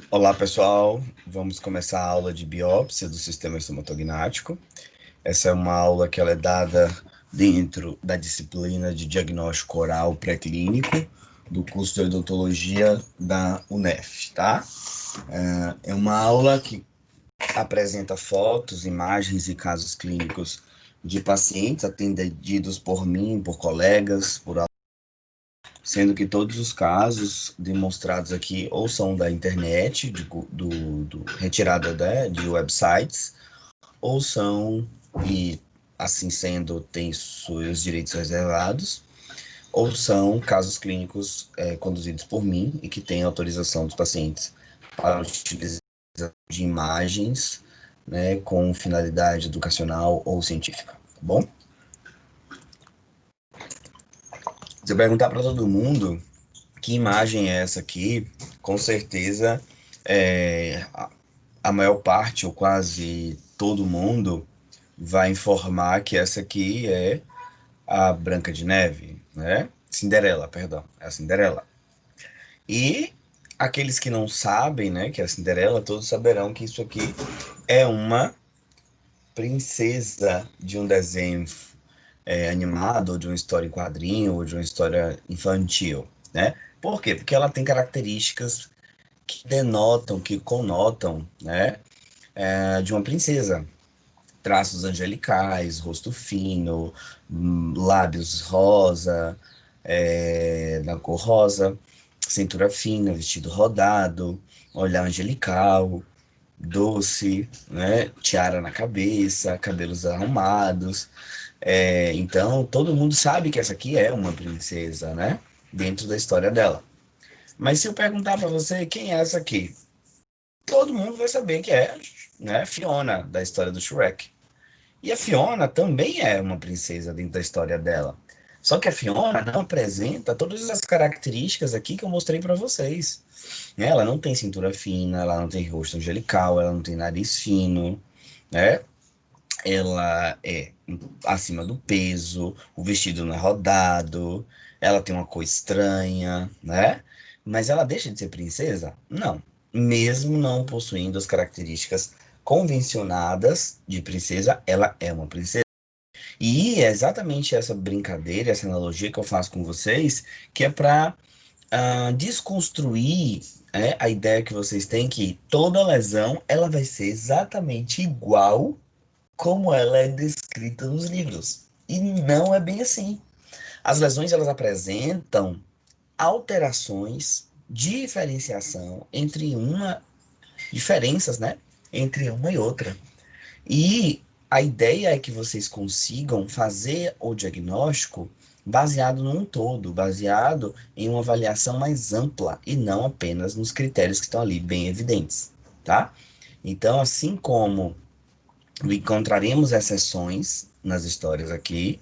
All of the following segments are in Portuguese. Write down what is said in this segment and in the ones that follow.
Olá, pessoal. Vamos começar a aula de biópsia do sistema estomatognático. Essa é uma aula que ela é dada dentro da disciplina de diagnóstico oral pré-clínico do curso de odontologia da UNEF, tá? É uma aula que apresenta fotos, imagens e casos clínicos de pacientes atendidos por mim, por colegas, por sendo que todos os casos demonstrados aqui ou são da internet, retirada de websites, ou são, e assim sendo, tem seus direitos reservados, ou são casos clínicos conduzidos por mim e que têm autorização dos pacientes para utilização de imagens, né, com finalidade educacional ou científica, tá bom? Se eu perguntar para todo mundo que imagem é essa aqui, com certeza a maior parte, ou quase todo mundo, vai informar que essa aqui é a Branca de Neve, né? Cinderela, perdão, é a Cinderela. E aqueles que não sabem, né, que é a Cinderela, todos saberão que isso aqui é uma princesa de um desenho animado, ou de uma história em quadrinho, ou de uma história infantil, né? Por quê? Porque ela tem características que denotam, que conotam, né, de uma princesa. Traços angelicais, rosto fino, lábios rosa, da cor rosa, cintura fina, vestido rodado, olhar angelical, doce, né? Tiara na cabeça, cabelos arrumados. Então, todo mundo sabe que essa aqui é uma princesa, né? Dentro da história dela. Mas se eu perguntar para você quem é essa aqui, todo mundo vai saber que é, né, Fiona, da história do Shrek. E a Fiona também é uma princesa dentro da história dela. Só que a Fiona não apresenta todas as características aqui que eu mostrei para vocês. Né? Ela não tem cintura fina, ela não tem rosto angelical, ela não tem nariz fino, né? Ela é acima do peso, o vestido não é rodado, ela tem uma cor estranha, né? Mas ela deixa de ser princesa? Não. Mesmo não possuindo as características convencionadas de princesa, ela é uma princesa. E é exatamente essa brincadeira, essa analogia que eu faço com vocês, que é para desconstruir a ideia que vocês têm que toda lesão ela vai ser exatamente igual como ela é descrita nos livros. E não é bem assim. As lesões elas apresentam alterações, diferenciação entre uma diferenças, né, entre uma e outra. E a ideia é que vocês consigam fazer o diagnóstico baseado num todo, baseado em uma avaliação mais ampla e não apenas nos critérios que estão ali bem evidentes, tá? Então, assim como encontraremos exceções nas histórias aqui,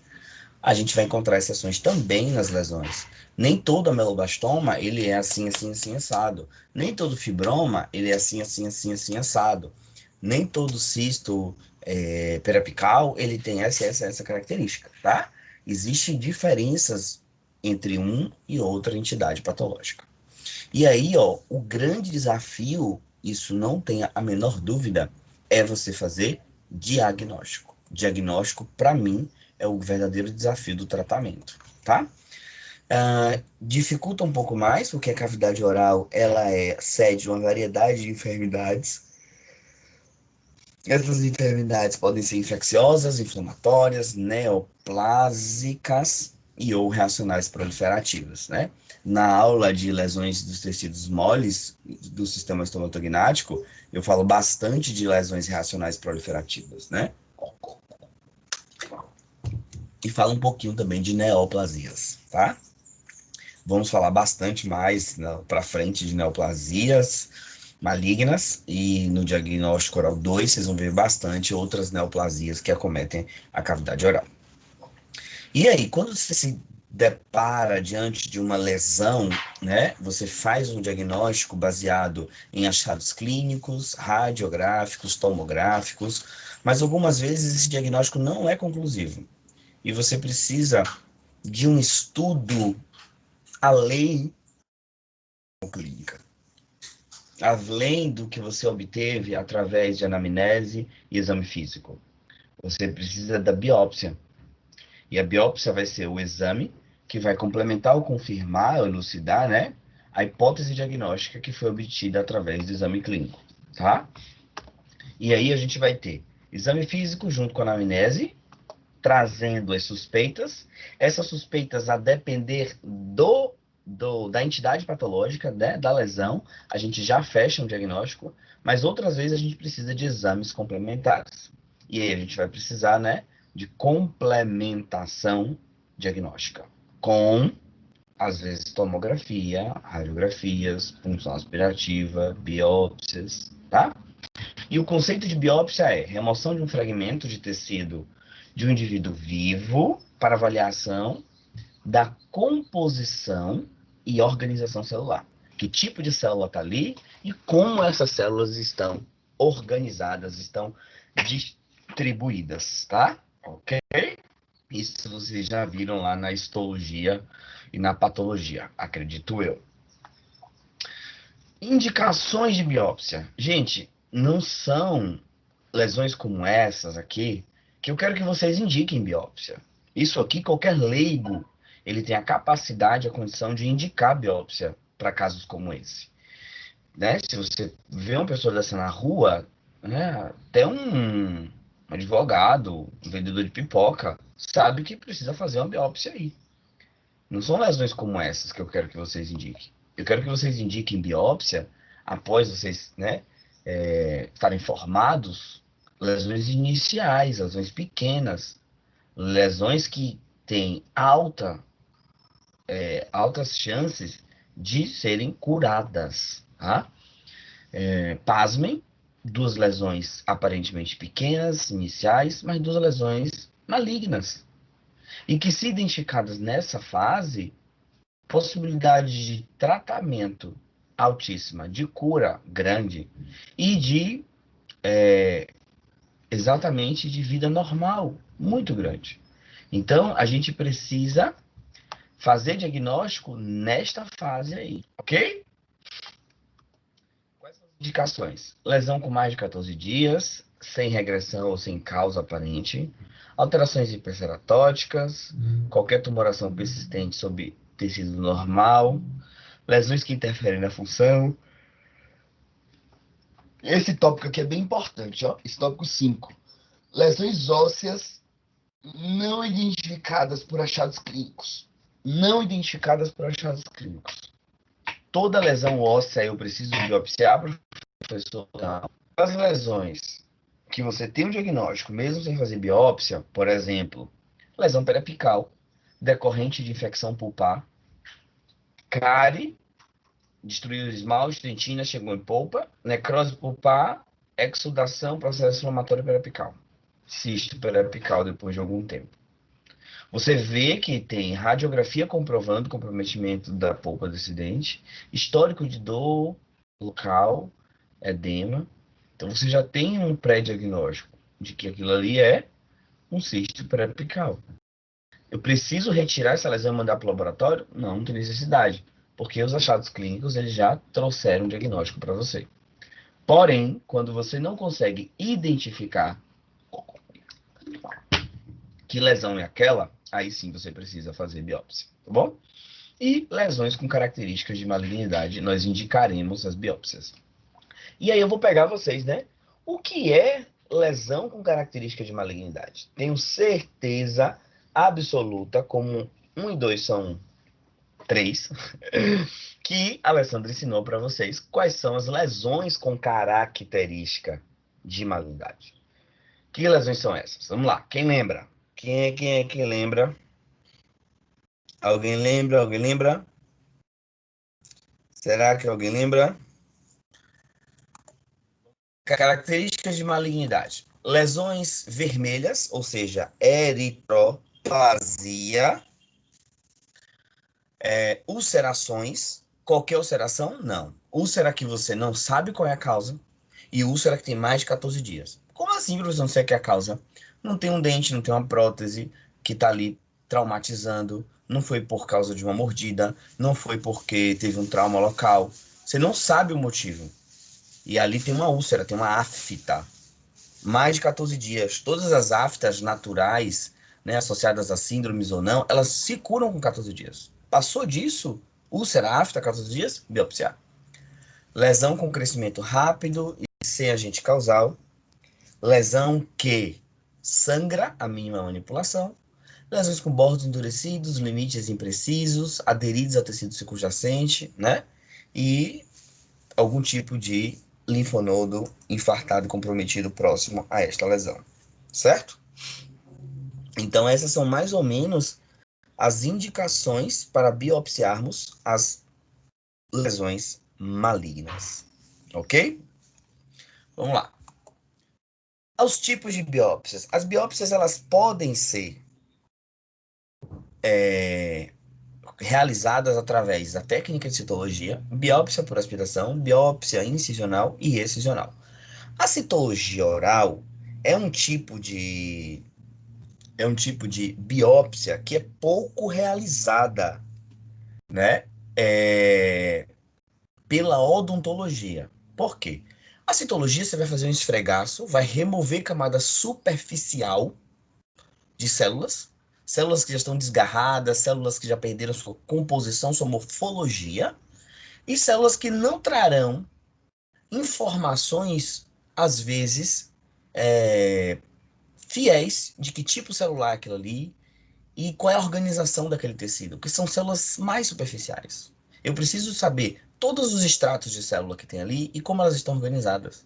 a gente vai encontrar exceções também nas lesões. Nem todo ameloblastoma, ele é assim, assim, assim, assado. Nem todo fibroma, ele é assim, assim, assim, assim, assado. Nem todo cisto periapical, ele tem essa característica, tá? Existem diferenças entre um e outra entidade patológica. E aí, ó, o grande desafio, isso não tenha a menor dúvida, é você fazer diagnóstico. Diagnóstico, para mim, é o verdadeiro desafio do tratamento, tá? Dificulta um pouco mais, porque a cavidade oral, ela é sede de uma variedade de enfermidades. Essas enfermidades podem ser infecciosas, inflamatórias, neoplásicas e ou reacionais proliferativas, né? Na aula de lesões dos tecidos moles do sistema estomatognático, eu falo bastante de lesões reacionais proliferativas, né? E falo um pouquinho também de neoplasias, tá? Vamos falar bastante mais para frente de neoplasias malignas e no diagnóstico oral 2 vocês vão ver bastante outras neoplasias que acometem a cavidade oral. E aí, quando você se depara diante de uma lesão, né, você faz um diagnóstico baseado em achados clínicos, radiográficos, tomográficos, mas algumas vezes esse diagnóstico não é conclusivo. E você precisa de um estudo além da clínica. além do que você obteve através de anamnese e exame físico. Você precisa da biópsia. E a biópsia vai ser o exame que vai complementar ou confirmar ou elucidar, né, a hipótese diagnóstica que foi obtida através do exame clínico, tá? E aí a gente vai ter exame físico junto com a anamnese, trazendo as suspeitas. Essas suspeitas, a depender da entidade patológica, né, da lesão, a gente já fecha um diagnóstico, mas outras vezes a gente precisa de exames complementares. E aí a gente vai precisar, né, de complementação diagnóstica, com, às vezes, tomografia, radiografias, punção aspirativa, biópsias, tá? E o conceito de biópsia é remoção de um fragmento de tecido de um indivíduo vivo para avaliação da composição e organização celular. Que tipo de célula está ali e como essas células estão organizadas, estão distribuídas, tá? Ok? Isso vocês já viram lá na histologia e na patologia, acredito eu. Indicações de biópsia. Gente, não são lesões como essas aqui que eu quero que vocês indiquem biópsia. Isso aqui, qualquer leigo, ele tem a capacidade, a condição de indicar biópsia para casos como esse. Né? Se você vê uma pessoa dessa na rua, né, até um advogado, um vendedor de pipoca, sabe que precisa fazer uma biópsia aí. Não são lesões como essas que eu quero que vocês indiquem. Eu quero que vocês indiquem biópsia após vocês, né, estarem formados, lesões iniciais, lesões pequenas, lesões que têm altas chances de serem curadas, tá? Pasmem, duas lesões aparentemente pequenas, iniciais, mas duas lesões malignas. E que, se identificadas nessa fase, possibilidade de tratamento altíssima, de cura grande e de exatamente de vida normal muito grande. Então, a gente precisa fazer diagnóstico nesta fase aí, ok? Quais são as indicações? Lesão com mais de 14 dias, sem regressão ou sem causa aparente, alterações hiperceratóticas, qualquer tumoração persistente sob tecido normal, lesões que interferem na função. Esse tópico aqui é bem importante, ó. Esse tópico 5. Lesões ósseas não identificadas por achados clínicos. Não identificadas por achados clínicos. Toda lesão óssea eu preciso biopsiar, professor? Não. As lesões que você tem um diagnóstico, mesmo sem fazer biópsia, por exemplo, lesão periapical, decorrente de infecção pulpar, cárie, destruiu o esmalte, dentina, chegou em polpa, necrose pulpar, exudação, processo inflamatório periapical, cisto periapical depois de algum tempo. Você vê que tem radiografia comprovando comprometimento da polpa desse dente, histórico de dor local, edema. Então você já tem um pré-diagnóstico de que aquilo ali é um cisto periapical. Eu preciso retirar essa lesão e mandar para o laboratório? Não, não tem necessidade, porque os achados clínicos eles já trouxeram um diagnóstico para você. Porém, quando você não consegue identificar que lesão é aquela, aí sim você precisa fazer biópsia, tá bom? E lesões com características de malignidade, nós indicaremos as biópsias. E aí eu vou pegar vocês, né? O que é lesão com característica de malignidade? Tenho certeza absoluta, como 1 e 2 são 3, que a Alessandra ensinou para vocês quais são as lesões com característica de malignidade. Que lesões são essas? Vamos lá, quem lembra? Quem lembra? Alguém lembra? Alguém lembra? Será que alguém lembra? Características de malignidade. Lesões vermelhas, ou seja, eritroplasia, ulcerações. Qualquer ulceração? Não. Úlcera que você não sabe qual é a causa e úlcera que tem mais de 14 dias. Como assim, professor, não sei o que é a causa? Não tem um dente, não tem uma prótese que está ali traumatizando, não foi por causa de uma mordida, não foi porque teve um trauma local. Você não sabe o motivo. E ali tem uma úlcera, tem uma afta. Mais de 14 dias. Todas as aftas naturais, né, associadas a síndromes ou não, elas se curam com 14 dias. Passou disso, úlcera, afta, 14 dias, biopsiar. Lesão com crescimento rápido e sem agente causal. Lesão que sangra a mínima manipulação. Lesões com bordos endurecidos, limites imprecisos, aderidos ao tecido circunjacente, né? E algum tipo de linfonodo infartado e comprometido próximo a esta lesão, certo? Então, essas são mais ou menos as indicações para biopsiarmos as lesões malignas, ok? Vamos lá. Os tipos de biópsias. As biópsias, elas podem ser realizadas através da técnica de citologia, biópsia por aspiração, biópsia incisional e excisional. A citologia oral é um tipo de biópsia que é pouco realizada, né? Pela odontologia. Por quê? A citologia você vai fazer um esfregaço, vai remover camada superficial de células, células que já estão desgarradas, células que já perderam sua composição, sua morfologia, e células que não trarão informações, às vezes, é, fiéis de que tipo celular é aquilo ali e qual é a organização daquele tecido, porque são células mais superficiais. Eu preciso saber todos os estratos de célula que tem ali e como elas estão organizadas.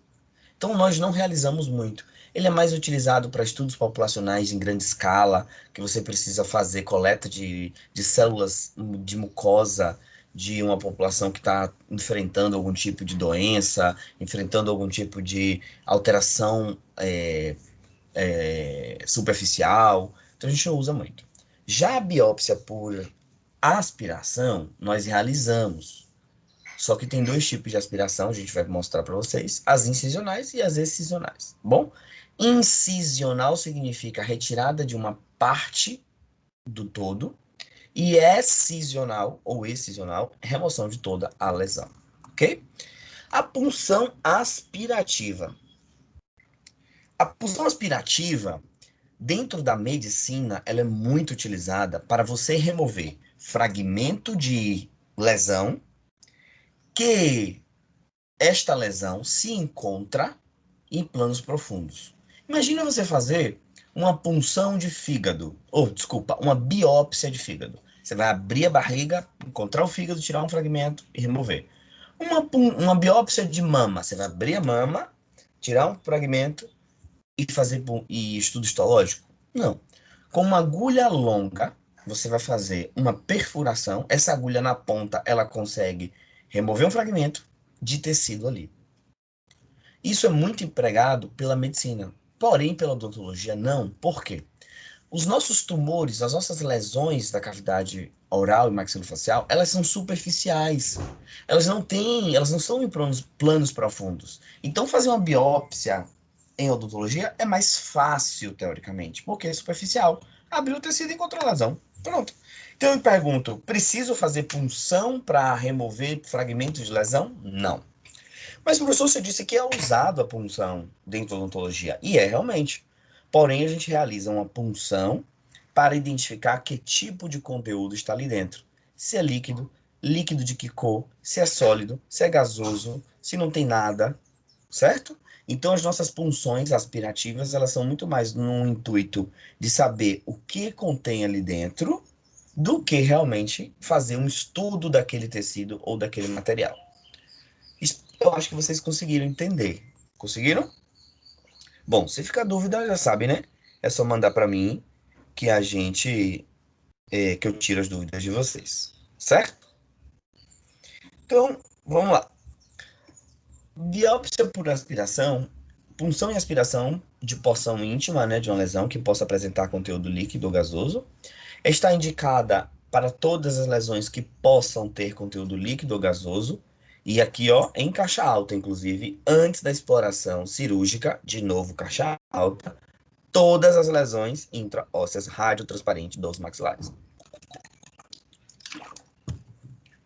Então, nós não realizamos muito. Ele é mais utilizado para estudos populacionais em grande escala, que você precisa fazer coleta de células de mucosa de uma população que está enfrentando algum tipo de doença, enfrentando algum tipo de alteração superficial. Então, a gente não usa muito. Já a biópsia por aspiração, nós realizamos. Só que tem dois tipos de aspiração, a gente vai mostrar para vocês, as incisionais e as excisionais. Bom, incisional significa retirada de uma parte do todo, e excisional ou excisional, remoção de toda a lesão, ok? A punção aspirativa. A punção aspirativa, dentro da medicina, ela é muito utilizada para você remover fragmento de lesão que esta lesão se encontra em planos profundos. Imagina você fazer uma punção de fígado, ou desculpa, uma biópsia de fígado. Você vai abrir a barriga, encontrar o fígado, tirar um fragmento e remover. Uma biópsia de mama, você vai abrir a mama, tirar um fragmento e fazer estudo histológico? Não. Com uma agulha longa, você vai fazer uma perfuração. Essa agulha na ponta, ela consegue remover um fragmento de tecido ali. Isso é muito empregado pela medicina, porém pela odontologia não. Por quê? Os nossos tumores, as nossas lesões da cavidade oral e maxilofacial, elas são superficiais. Elas não são em planos profundos. Então fazer uma biópsia em odontologia é mais fácil, teoricamente, porque é superficial. Abriu o tecido e encontrou a lesão. Pronto. Então eu me pergunto, preciso fazer punção para remover fragmentos de lesão? Não. Mas, professor, você disse que é usado a punção dentro da odontologia. E é realmente. Porém, a gente realiza uma punção para identificar que tipo de conteúdo está ali dentro. Se é líquido, líquido de que cor, se é sólido, se é gasoso, se não tem nada, certo? Então, as nossas punções aspirativas, elas são muito mais no intuito de saber o que contém ali dentro do que realmente fazer um estudo daquele tecido ou daquele material. Eu acho que vocês conseguiram entender. Conseguiram? Bom, se ficar dúvida, já sabe, né? É só mandar para mim que que eu tiro as dúvidas de vocês, certo? Então, vamos lá. Biópsia por aspiração, punção e aspiração de porção íntima, né, de uma lesão que possa apresentar conteúdo líquido ou gasoso, está indicada para todas as lesões que possam ter conteúdo líquido ou gasoso. E aqui, ó, em caixa alta, inclusive, antes da exploração cirúrgica, de novo caixa alta, todas as lesões intraósseas radiotransparentes dos maxilares.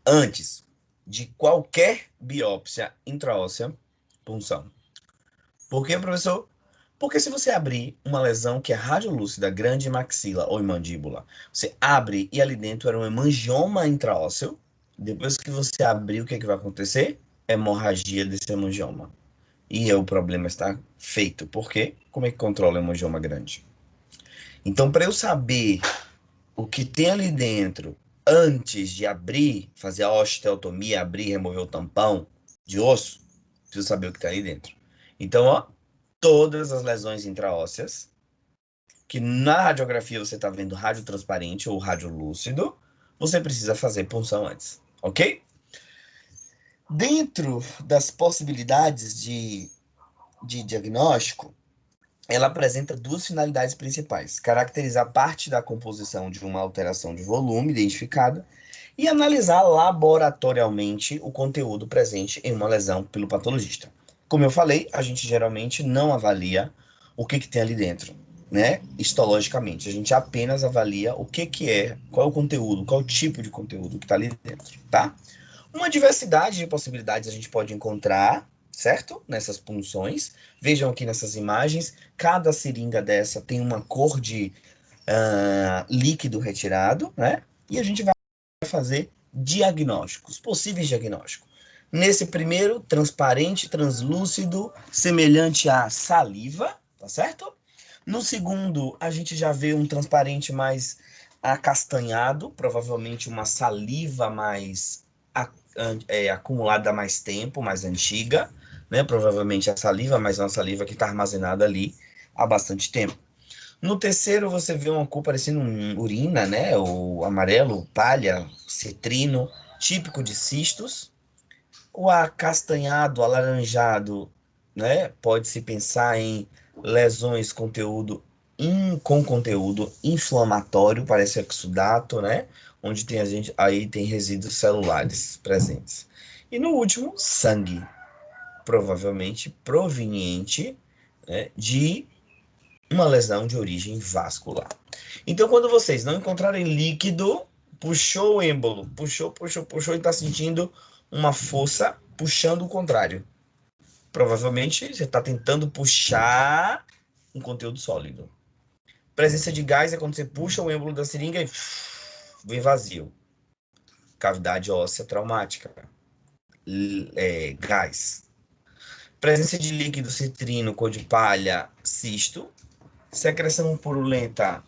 Antes de qualquer biópsia intraóssea, punção. Por quê, professor? Porque se você abrir uma lesão que é radiolúcida, grande maxila ou em mandíbula, você abre e ali dentro era um hemangioma intraósseo, depois que você abrir, o que é que vai acontecer? Hemorragia desse hemangioma. E o problema está feito. Por quê? Como é que controla o hemangioma grande? Então, para eu saber o que tem ali dentro antes de abrir, fazer a osteotomia, abrir, remover o tampão de osso, preciso saber o que tem ali dentro. Então, ó, todas as lesões intraósseas, que na radiografia você está vendo radiotransparente ou radiolúcido, você precisa fazer punção antes, ok? Dentro das possibilidades de diagnóstico, ela apresenta duas finalidades principais: caracterizar parte da composição de uma alteração de volume identificada e analisar laboratorialmente o conteúdo presente em uma lesão pelo patologista. Como eu falei, a gente geralmente não avalia o que tem ali dentro, né? Histologicamente, a gente apenas avalia o que é, qual é o conteúdo, qual é o tipo de conteúdo que está ali dentro, tá? Uma diversidade de possibilidades a gente pode encontrar, certo? Nessas punções. Vejam aqui nessas imagens, cada seringa dessa tem uma cor de líquido retirado, né? E a gente vai fazer diagnósticos, possíveis diagnósticos. Nesse primeiro, transparente, translúcido, semelhante à saliva, tá certo? No segundo, a gente já vê um transparente mais acastanhado, provavelmente uma saliva mais acumulada há mais tempo, mais antiga, né? Provavelmente a saliva, mas é uma saliva que está armazenada ali há bastante tempo. No terceiro, você vê uma cor parecendo urina, né? O amarelo, palha, citrino, típico de cistos. O acastanhado, alaranjado, né? Pode-se pensar em lesões com conteúdo inflamatório, parece exudato, né? Onde tem aí tem resíduos celulares presentes. E no último, sangue, provavelmente proveniente, né, de uma lesão de origem vascular. Então, quando vocês não encontrarem líquido, puxou o êmbolo, puxou e está sentindo uma força puxando o contrário. Provavelmente você está tentando puxar um conteúdo sólido. Presença de gás é quando você puxa o êmbolo da seringa e vem vazio. Cavidade óssea traumática. Gás. Presença de líquido citrino, cor de palha, cisto. Secreção purulenta,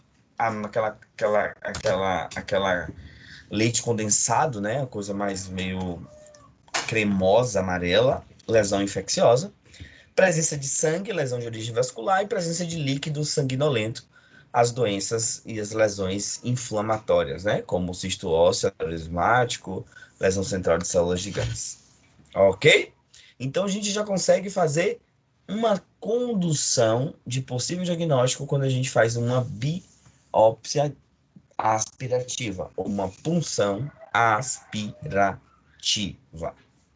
aquela leite condensado, né? A coisa mais meio cremosa, amarela, lesão infecciosa. Presença de sangue, lesão de origem vascular, e presença de líquido sanguinolento, as doenças e as lesões inflamatórias, né? Como cisto ósseo, aritmático, lesão central de células gigantes. Ok? Então a gente já consegue fazer uma condução de possível diagnóstico quando a gente faz uma biópsia aspirativa, ou uma punção aspirativa.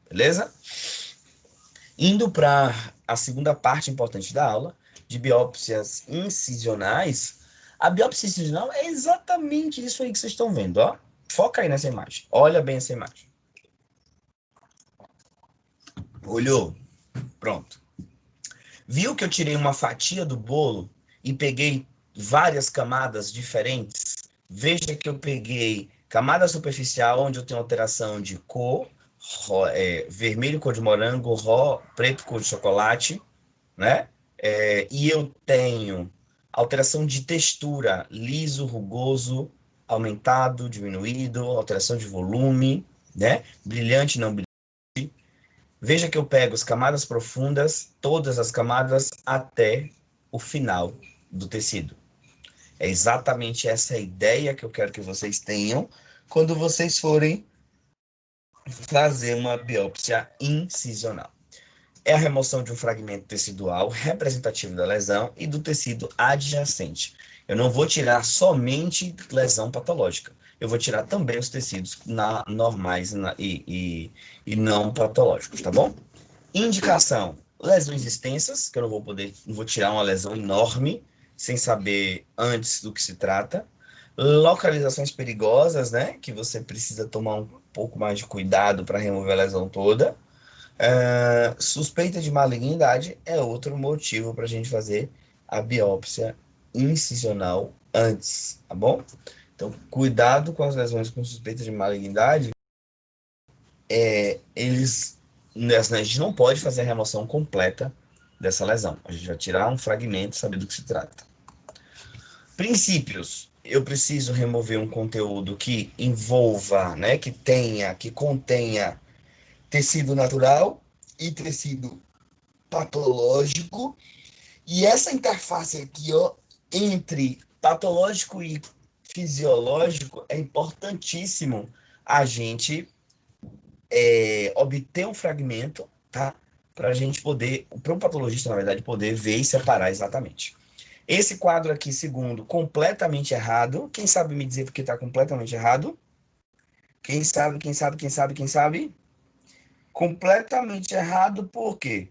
Beleza? Indo para a segunda parte importante da aula, de biópsias incisionais, a biópsia incisional é exatamente isso aí que vocês estão vendo, ó. Foca aí nessa imagem. Olha bem essa imagem. Olhou? Pronto. Viu que eu tirei uma fatia do bolo e peguei várias camadas diferentes? Veja que eu peguei camada superficial, onde eu tenho alteração de cor, vermelho cor de morango, preto cor de chocolate, né? E eu tenho alteração de textura, liso, rugoso, aumentado, diminuído, alteração de volume, né? Brilhante, não brilhante. Veja que eu pego as camadas profundas, todas as camadas até o final do tecido. É exatamente essa a ideia que eu quero que vocês tenham quando vocês forem fazer uma biópsia incisional. É a remoção de um fragmento tecidual representativo da lesão e do tecido adjacente. Eu não vou tirar somente lesão patológica. Eu vou tirar também os tecidos normais e não patológicos, tá bom? Indicação: lesões extensas, que eu não vou tirar uma lesão enorme sem saber antes do que se trata. Localizações perigosas, né? Que você precisa tomar um pouco mais de cuidado para remover a lesão toda. Suspeita de malignidade é outro motivo para a gente fazer a biópsia incisional antes, tá bom? Então, cuidado com as lesões com suspeita de malignidade. A gente não pode fazer a remoção completa dessa lesão. A gente vai tirar um fragmento, saber do que se trata. Princípios. Eu preciso remover um conteúdo que envolva, né, que contenha tecido natural e tecido patológico. E essa interface aqui, ó, entre patológico e fisiológico, é importantíssimo a gente obter um fragmento, tá? Para a gente poder, para o patologista, na verdade, poder ver e separar exatamente. Esse quadro aqui, segundo, completamente errado. Quem sabe me dizer porque está completamente errado? Quem sabe, quem sabe, quem sabe, quem sabe? Completamente errado, por quê?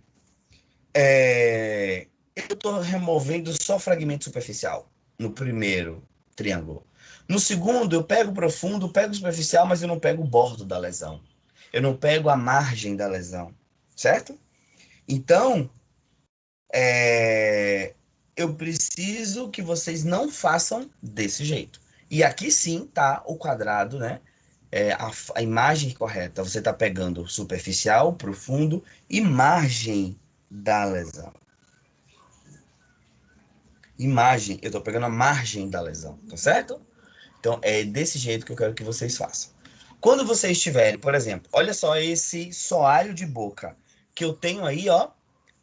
Eu estou removendo só fragmento superficial no primeiro triângulo. No segundo, eu pego o profundo, pego o superficial, mas eu não pego o bordo da lesão. Eu não pego a margem da lesão, certo? Então, eu preciso que vocês não façam desse jeito. E aqui sim tá o quadrado, né? A imagem correta. Você está pegando superficial, profundo e margem da lesão. Imagem, eu estou pegando a margem da lesão, tá certo? Então é desse jeito que eu quero que vocês façam. Quando vocês tiverem, por exemplo, olha só esse soalho de boca que eu tenho aí, ó,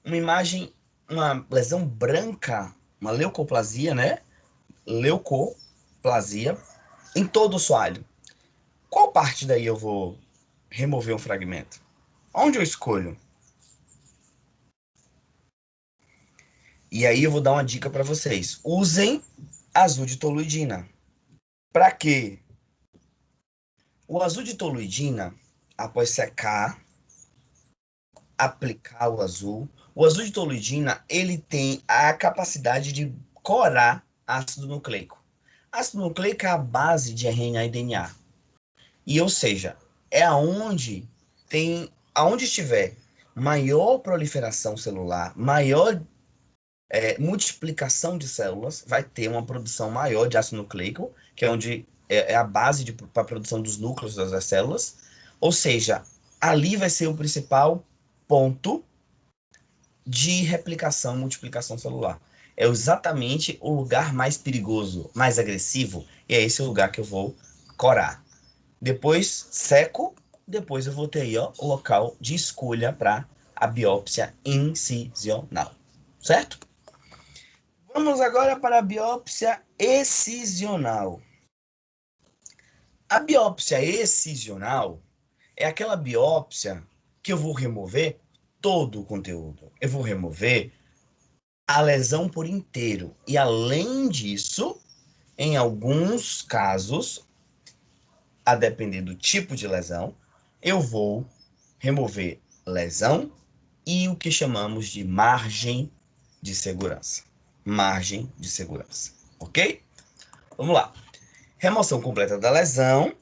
uma imagem, uma lesão branca, uma leucoplasia, né? Leucoplasia em todo o soalho. Qual parte daí eu vou remover um fragmento? Onde eu escolho? E aí eu vou dar uma dica para vocês. Usem azul de toluidina. Para quê? O azul de toluidina, após secar, aplicar o azul de toluidina, ele tem a capacidade de corar ácido nucleico. Ácido nucleico é a base de RNA e DNA. E, ou seja, é aonde estiver maior proliferação celular, maior multiplicação de células, vai ter uma produção maior de ácido nucleico, que é onde é a base para a produção dos núcleos das células. Ou seja, ali vai ser o principal ponto de replicação e multiplicação celular. É exatamente o lugar mais perigoso, mais agressivo, e é esse o lugar que eu vou corar. Depois seco, depois eu vou ter aí, ó, o local de escolha para a biópsia incisional, certo? Vamos agora para a biópsia excisional. A biópsia excisional é aquela biópsia que eu vou remover todo o conteúdo. Eu vou remover a lesão por inteiro. E além disso, em alguns casos, a depender do tipo de lesão, eu vou remover lesão e o que chamamos de margem de segurança. Margem de segurança. Ok? Vamos lá. Remoção completa da lesão,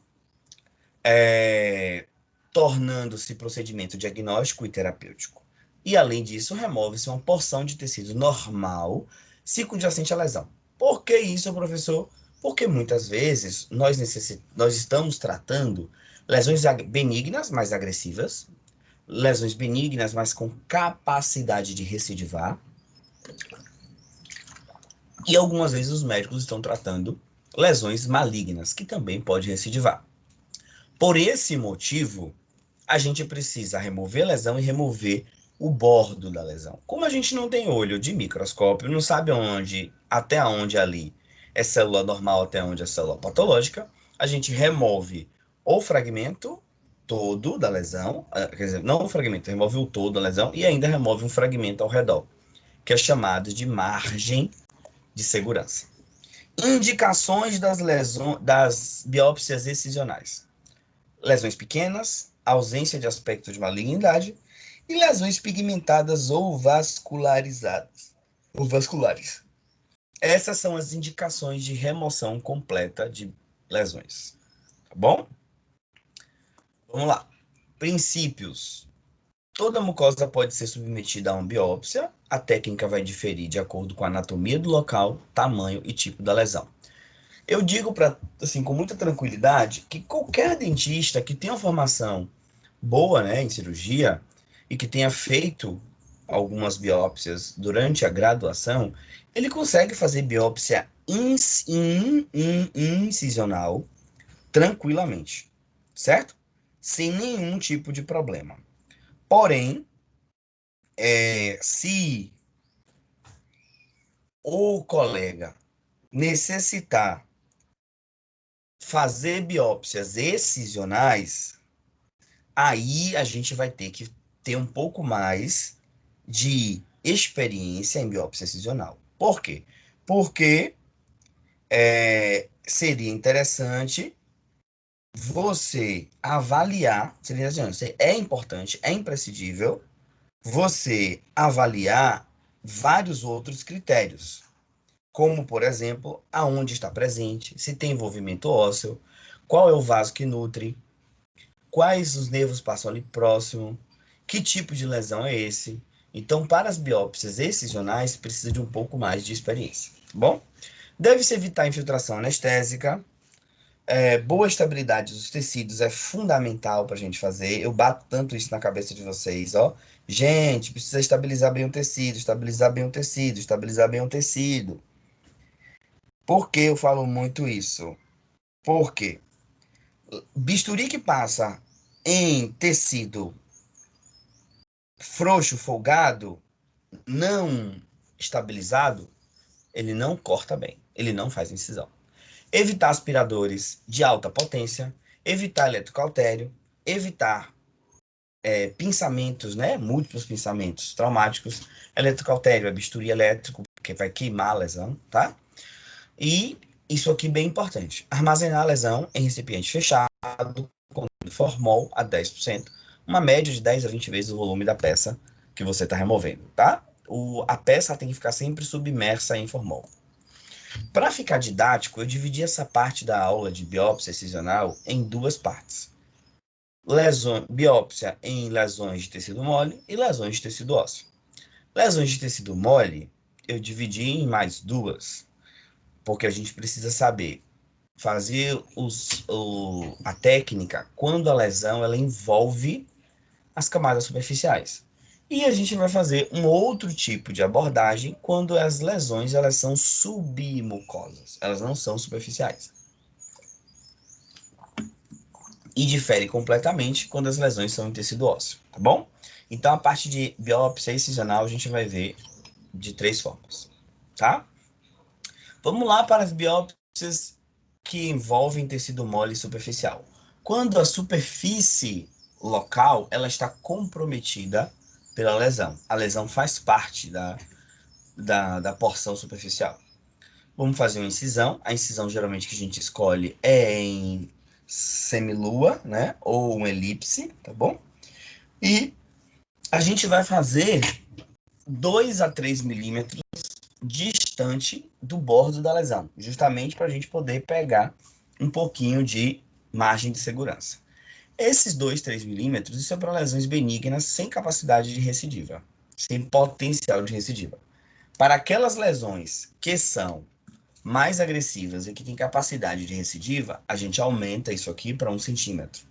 tornando-se procedimento diagnóstico e terapêutico. E, além disso, remove-se uma porção de tecido normal circunjacente à lesão. Por que isso, professor? Porque muitas vezes nós estamos tratando lesões benignas, mais agressivas, lesões benignas, mas com capacidade de recidivar, e algumas vezes os médicos estão tratando lesões malignas, que também podem recidivar. Por esse motivo, a gente precisa remover a lesão e remover o bordo da lesão. Como a gente não tem olho de microscópio, não sabe até onde ali é célula normal, até onde é célula patológica, a gente remove o fragmento todo da lesão, quer dizer, não o fragmento, remove o todo da lesão e ainda remove um fragmento ao redor, que é chamado de margem de segurança. Indicações das biópsias excisionais: lesões pequenas, ausência de aspecto de malignidade e lesões pigmentadas ou vascularizadas, ou vasculares. Essas são as indicações de remoção completa de lesões. Tá bom? Vamos lá. Princípios. Toda mucosa pode ser submetida a uma biópsia. A técnica vai diferir de acordo com a anatomia do local, tamanho e tipo da lesão. Eu digo para, assim, com muita tranquilidade, que qualquer dentista que tenha uma formação boa, né, em cirurgia e que tenha feito algumas biópsias durante a graduação, ele consegue fazer biópsia incisional tranquilamente, certo? Sem nenhum tipo de problema. Porém, se o colega necessitar fazer biópsias excisionais, aí a gente vai ter que ter um pouco mais de experiência em biópsia excisional. Por quê? Porque seria interessante você avaliar, é importante, é imprescindível você avaliar vários outros critérios, como, por exemplo, aonde está presente, se tem envolvimento ósseo, qual é o vaso que nutre, quais os nervos passam ali próximo, que tipo de lesão é esse. Então, para as biópsias excisionais, precisa de um pouco mais de experiência, tá bom? Deve-se evitar infiltração anestésica. Boa estabilidade dos tecidos é fundamental para a gente fazer. Eu bato tanto isso na cabeça de vocês, ó. Gente, precisa estabilizar bem o tecido, estabilizar bem o tecido, estabilizar bem o tecido. Por que eu falo muito isso? Porque bisturi que passa em tecido frouxo, folgado, não estabilizado, ele não corta bem, ele não faz incisão. Evitar aspiradores de alta potência, evitar eletrocautério, evitar pinçamentos, né? Múltiplos pinçamentos traumáticos. Eletrocautério é bisturi elétrico, porque vai queimar a lesão, tá? E isso aqui bem importante: armazenar a lesão em recipiente fechado, com formol a 10%, uma média de 10 a 20 vezes o volume da peça que você está removendo, tá? A peça tem que ficar sempre submersa em formol. Para ficar didático, eu dividi essa parte da aula de biópsia excisional em duas partes. Biópsia em lesões de tecido mole e lesões de tecido ósseo. Lesões de tecido mole, eu dividi em mais duas, porque a gente precisa saber fazer a técnica quando a lesão ela envolve as camadas superficiais. E a gente vai fazer um outro tipo de abordagem quando as lesões elas são submucosas, elas não são superficiais. E difere completamente quando as lesões são em tecido ósseo, tá bom? Então a parte de biópsia excisional a gente vai ver de três formas, tá? Vamos lá para as biópsias que envolvem tecido mole superficial. Quando a superfície local ela está comprometida pela lesão. A lesão faz parte da porção superficial. Vamos fazer uma incisão. A incisão geralmente que a gente escolhe é em semilua, né? Ou uma elipse, tá bom? E a gente vai fazer 2 a 3 milímetros distante do bordo da lesão, justamente para a gente poder pegar um pouquinho de margem de segurança. Esses 2, 3 milímetros, isso é para lesões benignas sem capacidade de recidiva, sem potencial de recidiva. Para aquelas lesões que são mais agressivas e que têm capacidade de recidiva, a gente aumenta isso aqui para 1 centímetro.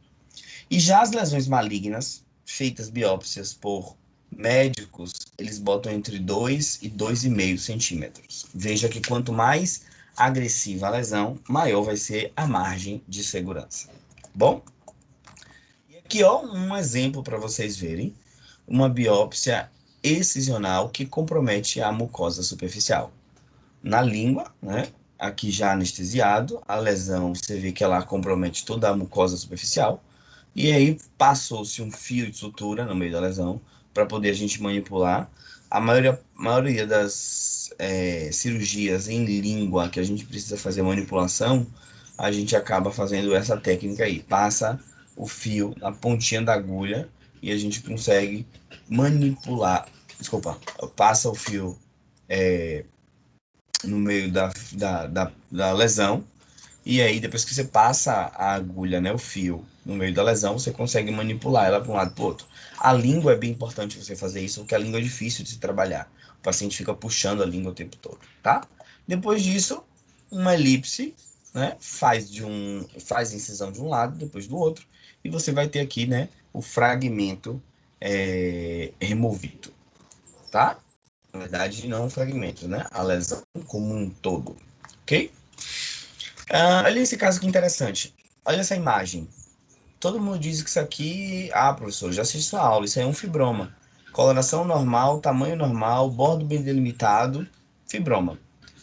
E já as lesões malignas, feitas biópsias por médicos, eles botam entre 2 e 2,5 centímetros. Veja que quanto mais agressiva a lesão, maior vai ser a margem de segurança. Bom? E aqui, ó, um exemplo para vocês verem. Uma biópsia excisional que compromete a mucosa superficial. Na língua, né? Aqui já anestesiado, a lesão, você vê que ela compromete toda a mucosa superficial. E aí passou-se um fio de sutura no meio da lesão para poder a gente manipular. A maioria das cirurgias em língua que a gente precisa fazer manipulação, a gente acaba fazendo essa técnica aí. Passa o fio na pontinha da agulha e a gente consegue manipular. Desculpa, passa o fio no meio da lesão. E aí, depois que você passa a agulha, né, o fio, no meio da lesão, você consegue manipular ela para um lado e para o outro. A língua é bem importante você fazer isso, porque a língua é difícil de se trabalhar. O paciente fica puxando a língua o tempo todo, tá? Depois disso, uma elipse, né? Faz incisão de um lado, depois do outro, e você vai ter aqui, né, o fragmento removido, tá? Na verdade, não fragmentos, né? A lesão como um todo, ok? Olha esse caso que interessante. Olha essa imagem. Todo mundo diz que isso aqui. Ah, professor, já assisti sua aula. Isso aí é um fibroma. Coloração normal, tamanho normal, bordo bem delimitado, fibroma.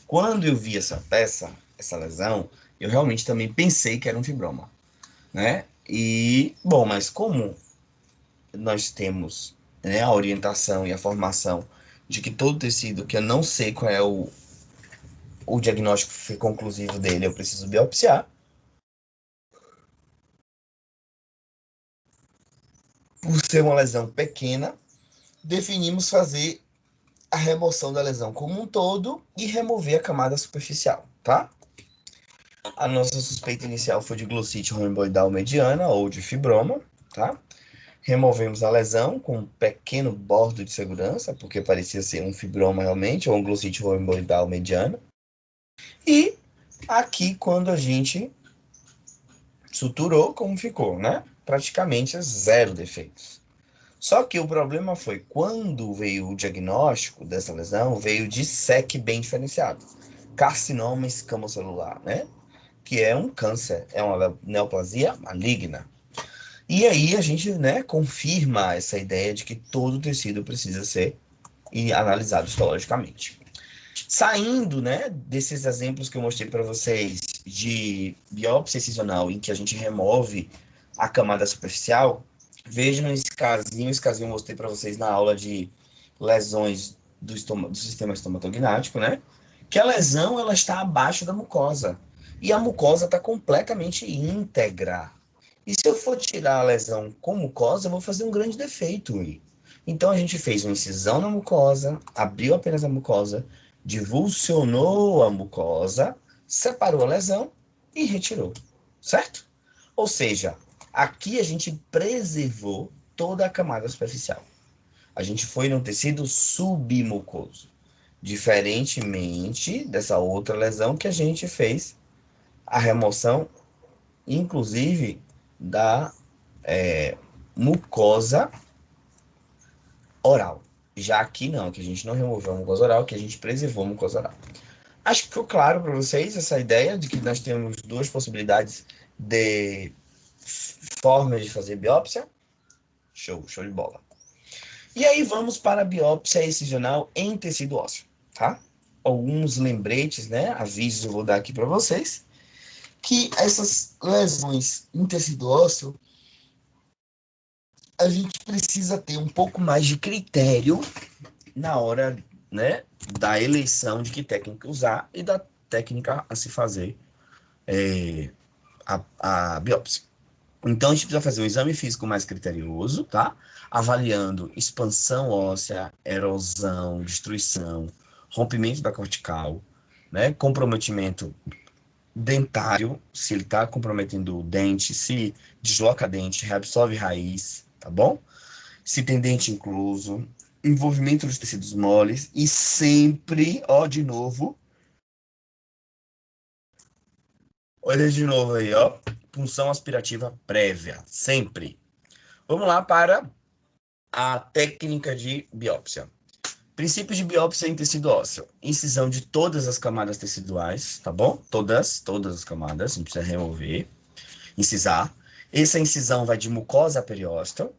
Quando eu vi essa peça, essa lesão, eu realmente também pensei que era um fibroma, né? E, bom, mas como nós temos, né, a orientação e a formação de que todo tecido que eu não sei qual é o diagnóstico conclusivo dele, eu preciso biopsiar. Por ser uma lesão pequena, definimos fazer a remoção da lesão como um todo e remover a camada superficial, tá? A nossa suspeita inicial foi de glossite romboidal mediana ou de fibroma, tá? Removemos a lesão com um pequeno bordo de segurança, porque parecia ser um fibroma realmente, ou um glossite romboidal mediana. E aqui, quando a gente suturou, como ficou, né? Praticamente zero defeitos. Só que o problema foi quando veio o diagnóstico dessa lesão, veio de SEC bem diferenciado. Carcinoma escamocelular, né? Que é um câncer, é uma neoplasia maligna. E aí a gente, né, confirma essa ideia de que todo tecido precisa ser analisado histologicamente. Saindo, né, desses exemplos que eu mostrei para vocês de biópsia incisional em que a gente remove a camada superficial, vejam esse casinho eu mostrei para vocês na aula de lesões do sistema estomatognático, né? Que a lesão ela está abaixo da mucosa e a mucosa está completamente íntegra. E se eu for tirar a lesão com mucosa, eu vou fazer um grande defeito. Então a gente fez uma incisão na mucosa, abriu apenas a mucosa, divulsionou a mucosa, separou a lesão e retirou, certo? Ou seja, aqui a gente preservou toda a camada superficial. A gente foi num tecido submucoso, diferentemente dessa outra lesão que a gente fez a remoção, inclusive, da mucosa oral. Já aqui não, que a gente não removeu a mucosa oral, que a gente preservou a mucosa oral. Acho que ficou claro para vocês essa ideia de que nós temos duas possibilidades de formas de fazer biópsia. Show, show de bola. E aí vamos para a biópsia excisional em tecido ósseo, tá? Alguns lembretes, né? Avisos eu vou dar aqui para vocês. Que essas lesões em tecido ósseo, a gente precisa ter um pouco mais de critério na hora, né, da eleição de que técnica usar e da técnica a se fazer a biópsia. Então, a gente precisa fazer um exame físico mais criterioso, tá? Avaliando expansão óssea, erosão, destruição, rompimento da cortical, né? Comprometimento dentário, se ele está comprometendo o dente, se desloca dente, reabsorve raiz, tá bom? Se tem dente incluso, envolvimento dos tecidos moles e sempre, ó, de novo, olha de novo aí, ó, punção aspirativa prévia, sempre. Vamos lá para a técnica de biópsia. Princípios de biópsia em tecido ósseo. Incisão de todas as camadas teciduais, tá bom? Todas as camadas, não precisa remover. Incisar. Essa incisão vai de mucosa a periósteo,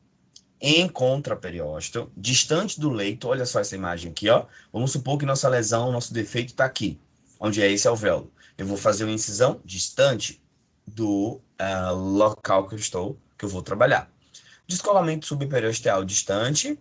em contraperiósteo, distante do leito. Olha só essa imagem aqui, ó. Vamos supor que nossa lesão, nosso defeito está aqui, onde é esse alvéolo. Eu vou fazer uma incisão distante do local que eu vou trabalhar. Descolamento subperiosteal distante,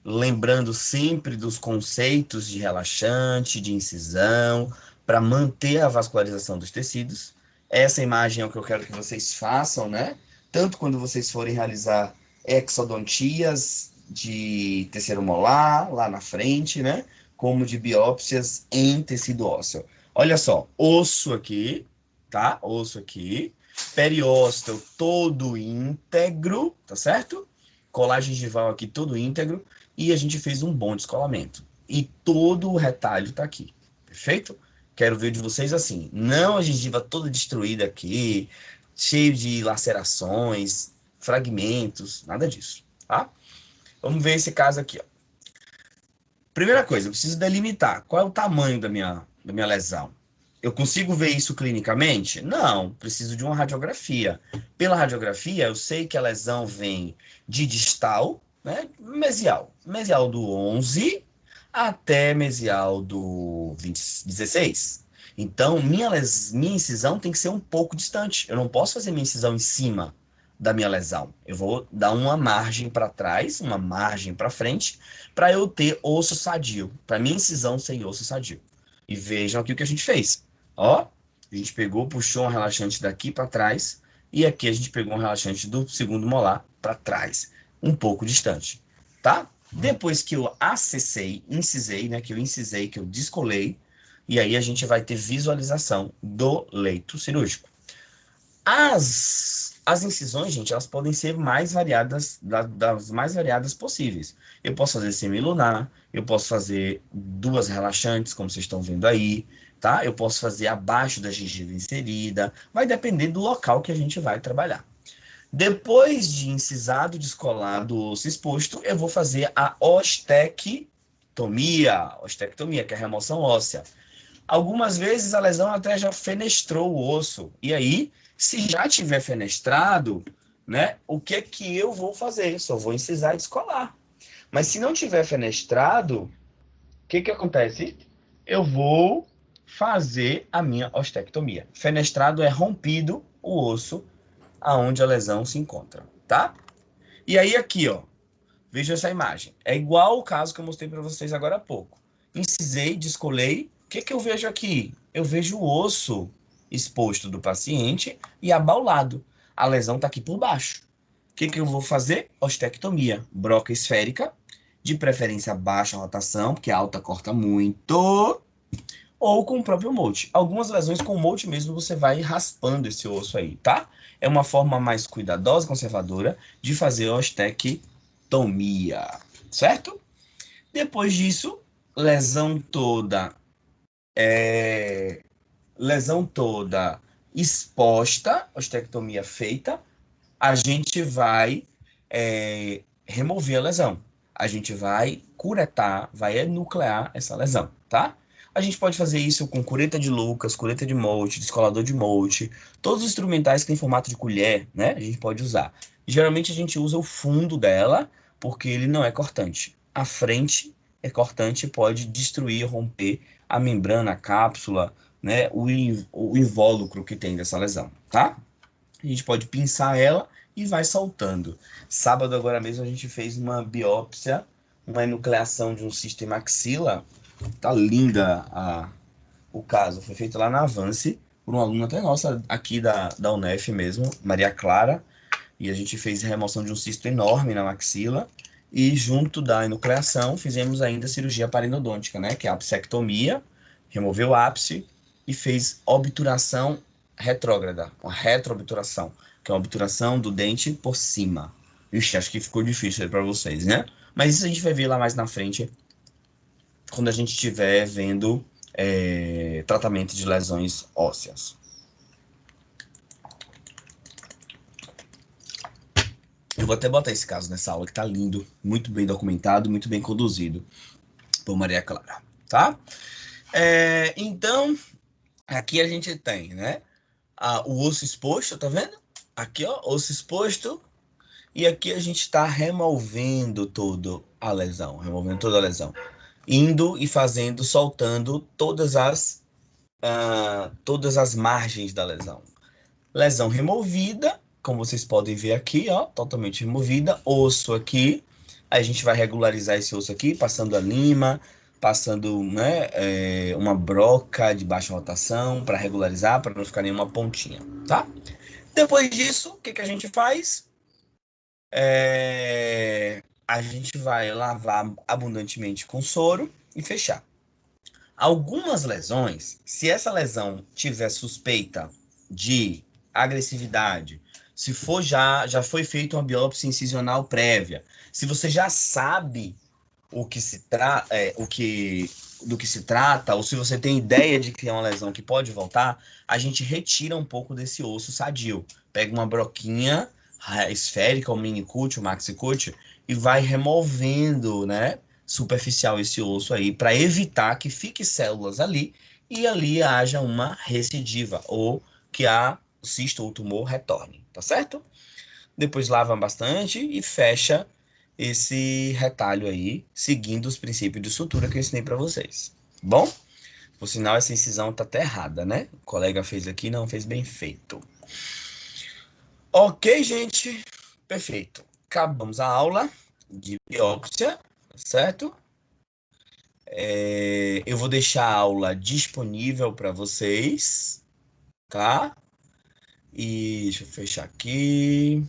lembrando sempre dos conceitos de relaxante, de incisão, para manter a vascularização dos tecidos. Essa imagem é o que eu quero que vocês façam, né? Tanto quando vocês forem realizar exodontias de terceiro molar, lá na frente, né? Como de biópsias em tecido ósseo. Olha só, osso aqui, tá? Osso aqui. Periósteo todo íntegro, tá certo? Colar gengival aqui todo íntegro. E a gente fez um bom descolamento. E todo o retalho tá aqui. Perfeito? Quero ver de vocês assim. Não a gengiva toda destruída aqui, cheio de lacerações, fragmentos, nada disso, tá? Vamos ver esse caso aqui, ó. Primeira coisa, eu preciso delimitar qual é o tamanho da minha lesão. Eu consigo ver isso clinicamente? Não, preciso de uma radiografia. Pela radiografia, eu sei que a lesão vem de distal, né, mesial. Mesial do 11 até mesial do 16. Então, minha incisão tem que ser um pouco distante. Eu não posso fazer minha incisão em cima da minha lesão. Eu vou dar uma margem para trás, uma margem para frente, para eu ter osso sadio, para minha incisão ser osso sadio. E vejam aqui o que a gente fez. Ó, a gente pegou, puxou um relaxante daqui para trás, e aqui a gente pegou um relaxante do segundo molar para trás, um pouco distante, tá? Depois que eu acessei, incisei, né, que eu incisei, que eu descolei, e aí a gente vai ter visualização do leito cirúrgico. As incisões, gente, elas podem ser mais variadas, das mais variadas possíveis. Eu posso fazer semilunar, eu posso fazer duas relaxantes, como vocês estão vendo aí, tá? Eu posso fazer abaixo da gengiva inserida, vai depender do local que a gente vai trabalhar. Depois de incisado, descolado, osso exposto, eu vou fazer a ostectomia, que é a remoção óssea. Algumas vezes a lesão até já fenestrou o osso. E aí, se já tiver fenestrado, né, o que é que eu vou fazer? Só vou incisar e descolar. Mas se não tiver fenestrado, o que que acontece? Eu vou fazer a minha ostectomia. Fenestrado é rompido o osso aonde a lesão se encontra, tá? E aí aqui, ó, veja essa imagem. É igual o caso que eu mostrei para vocês agora há pouco. Incisei, descolei. O que que eu vejo aqui? Eu vejo o osso exposto do paciente e abaulado. A lesão está aqui por baixo. O que que eu vou fazer? Ostectomia. Broca esférica, de preferência baixa rotação, porque a alta corta muito, ou com o próprio molde. Algumas lesões com molde mesmo você vai raspando esse osso aí, tá? É uma forma mais cuidadosa, conservadora de fazer a ostectomia, certo? Depois disso, lesão toda lesão toda exposta, ostectomia feita, a gente vai remover a lesão. A gente vai curetar, vai enuclear essa lesão, tá? A gente pode fazer isso com cureta de Lucas, cureta de Molte, descolador de Molte, todos os instrumentais que têm formato de colher, né? A gente pode usar. Geralmente a gente usa o fundo dela, porque ele não é cortante. A frente é cortante e pode destruir, romper a membrana, a cápsula, né? O invólucro que tem dessa lesão, tá? A gente pode pinçar ela e vai soltando. Sábado agora mesmo a gente fez uma biópsia, uma enucleação de um cisto em maxila. Tá linda o caso. Foi feito lá na Avance, por uma aluna até nossa aqui da UNEF mesmo, Maria Clara. E a gente fez remoção de um cisto enorme na maxila. E junto da enucleação fizemos ainda cirurgia parinodôntica, né? Que é a apsectomia, removeu o ápice e fez obturação retrógrada, uma retroobturação, que é uma obturação do dente por cima. Ixi, acho que ficou difícil para vocês, né? Mas isso a gente vai ver lá mais na frente, quando a gente estiver vendo tratamento de lesões ósseas. Eu vou até botar esse caso nessa aula que tá lindo, muito bem documentado, muito bem conduzido por Maria Clara, tá? Então, aqui a gente tem, né? O osso exposto, tá vendo? Aqui, ó, osso exposto. E aqui a gente está removendo toda a lesão, removendo toda a lesão. Indo e fazendo, soltando todas as margens da lesão. Lesão removida, como vocês podem ver aqui, ó, totalmente removida. Osso aqui, a gente vai regularizar esse osso aqui, passando a lima, passando, né, uma broca de baixa rotação para regularizar, para não ficar nenhuma pontinha, tá? Depois disso, o que que a gente faz? A gente vai lavar abundantemente com soro e fechar. Algumas lesões, se essa lesão tiver suspeita de agressividade, se for já foi feita uma biópsia incisional prévia, se você já sabe o que se trata, do que se trata, ou se você tem ideia de que é uma lesão que pode voltar, a gente retira um pouco desse osso sadio. Pega uma broquinha esférica, o mini-cut, o maxi-cut, e vai removendo, né, superficial esse osso aí, para evitar que fique células ali e ali haja uma recidiva, ou que a cisto ou tumor retorne, tá certo? Depois lava bastante e fecha esse retalho aí, seguindo os princípios de sutura que eu ensinei para vocês. Bom? Por sinal, essa incisão tá até errada, né? O colega fez aqui, não fez bem feito. Ok, gente? Perfeito. Acabamos a aula de biópsia, certo? Eu vou deixar a aula disponível para vocês, tá? E deixa eu fechar aqui.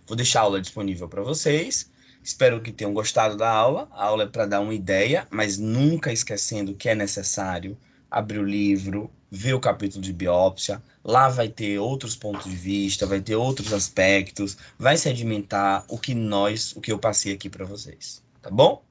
Vou deixar a aula disponível para vocês. Espero que tenham gostado da aula. A aula é para dar uma ideia, mas nunca esquecendo que é necessário abrir o livro, ver o capítulo de biópsia. Lá vai ter outros pontos de vista, vai ter outros aspectos, vai sedimentar o que eu passei aqui para vocês, tá bom?